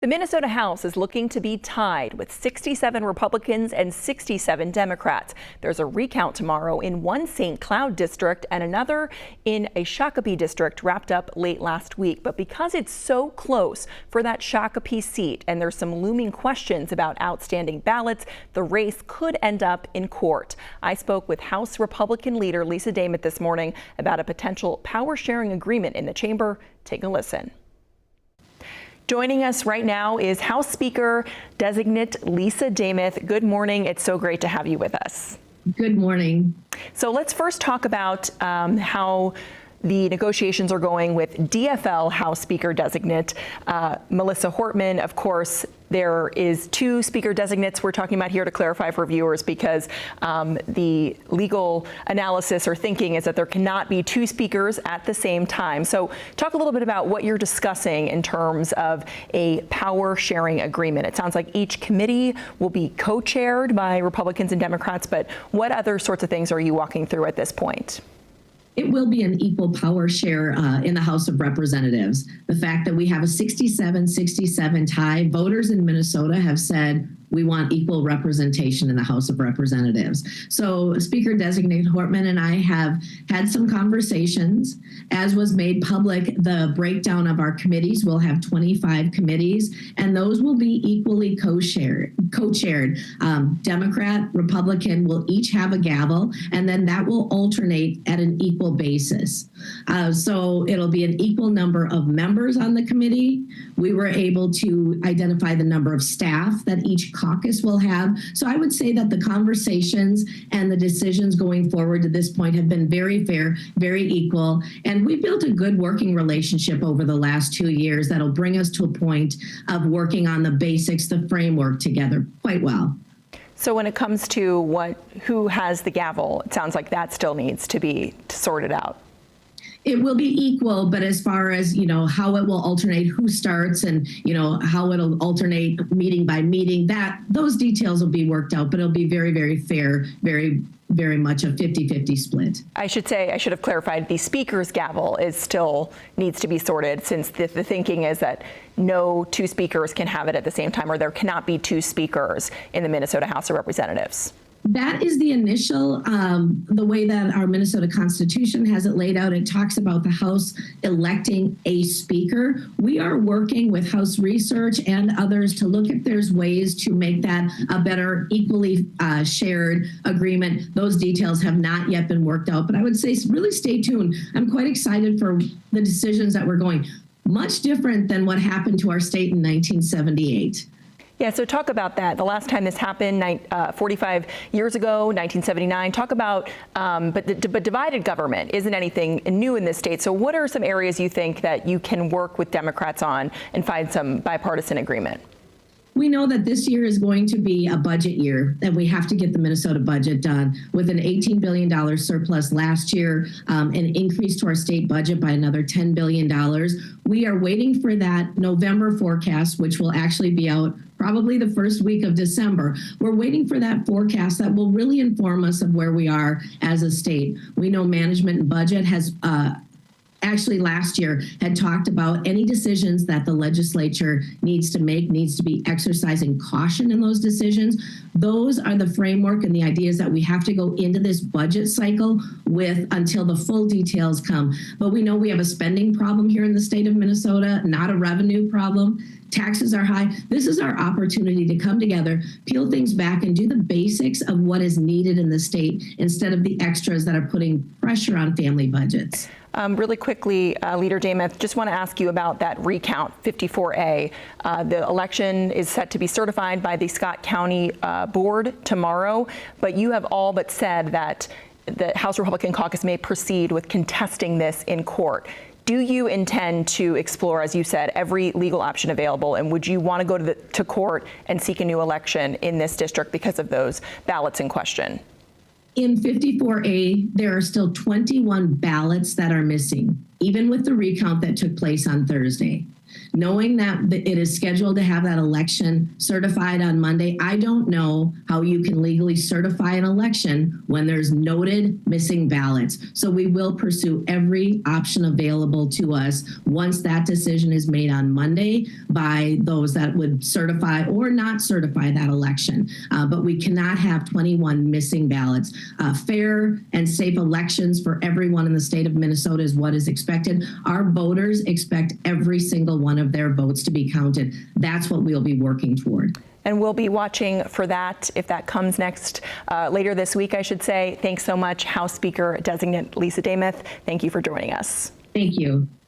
The Minnesota House is looking to be tied with 67 Republicans and 67 Democrats. There's a recount tomorrow in one St. Cloud district and another in a Shakopee district wrapped up late last week. But because it's so close for that Shakopee seat and there's some looming questions about outstanding ballots, the race could end up in court. I spoke with House Republican leader Lisa Demuth this morning about a potential power sharing agreement in the chamber. Take a listen. Joining us right now is House Speaker Designate Lisa Demuth. Good morning. It's so great to have you with us. Good morning. So let's first talk about how the negotiations are going with DFL House Speaker Designate Melissa Hortman. Of course, there is two speaker designates we're talking about here to clarify for viewers because the legal analysis or thinking is that there cannot be two speakers at the same time. So talk a little bit about what you're discussing in terms of a power sharing agreement. It sounds like each committee will be co-chaired by Republicans and Democrats, but what other sorts of things are you walking through at this point? It will be an equal power share in the House of Representatives. The fact that we have a 67-67 tie, voters in Minnesota have said we want equal representation in the House of Representatives. So Speaker-designate Hortman and I have had some conversations. As was made public, the breakdown of our committees, we'll have 25 committees, and those will be equally co-chaired. Democrat, Republican will each have a gavel, and then that will alternate at an equal basis. So it'll be an equal number of members on the committee. We were able to identify the number of staff that each caucus will have. So I would say that the conversations and the decisions going forward to this point have been very fair, very equal. And we built a good working relationship over the last 2 years that'll bring us to a point of working on the basics, the framework together quite well. So when it comes to who has the gavel, it sounds like that still needs to be sorted out. It will be equal, but as far as, how it will alternate, who starts and, how it'll alternate meeting by meeting, those details will be worked out, but it'll be very, very fair, very, very much a 50-50 split. I should have clarified the speaker's gavel still needs to be sorted since the thinking is that no two speakers can have it at the same time, or there cannot be two speakers in the Minnesota House of Representatives. That is the initial, the way that our Minnesota Constitution has it laid out. It talks about the House electing a speaker. We are working with House Research and others to look if there's ways to make that a better, equally shared agreement. Those details have not yet been worked out, but I would say really stay tuned. I'm quite excited for the decisions that we're going. Much different than what happened to our state in 1978. Yeah, so talk about that. The last time this happened, 45 years ago, 1979. Talk about, but divided government isn't anything new in this state. So what are some areas you think that you can work with Democrats on and find some bipartisan agreement? We know that this year is going to be a budget year, and we have to get the Minnesota budget done. With an $18 billion surplus last year, an increase to our state budget by another $10 billion. We are waiting for that November forecast, which will actually be out probably the first week of December. We're waiting for that forecast that will really inform us of where we are as a state. We know management and budget has actually last year had talked about any decisions that the legislature needs to make, needs to be exercising caution in those decisions. Those are the framework and the ideas that we have to go into this budget cycle with until the full details come. But we know we have a spending problem here in the state of Minnesota, not a revenue problem. Taxes are high. This is our opportunity to come together, peel things back, and do the basics of what is needed in the state instead of the extras that are putting pressure on family budgets. Really quickly, Leader Demuth, just want to ask you about that recount 54A. The election is set to be certified by the Scott County Board tomorrow, but you have all but said that the House Republican Caucus may proceed with contesting this in court. Do you intend to explore, as you said, every legal option available, and would you want to go to court and seek a new election in this district because of those ballots in question? In 54A, there are still 21 ballots that are missing, even with the recount that took place on Thursday. Knowing that it is scheduled to have that election certified on Monday, I don't know how you can legally certify an election when there's noted missing ballots. So we will pursue every option available to us once that decision is made on Monday by those that would certify or not certify that election. But we cannot have 21 missing ballots. Fair and safe elections for everyone in the state of Minnesota is what is expected. Our voters expect every single one of their votes to be counted. That's what we'll be working toward. And we'll be watching for that if that comes next later this week, I should say. Thanks so much, House Speaker Designate Lisa Demuth. Thank you for joining us. Thank you.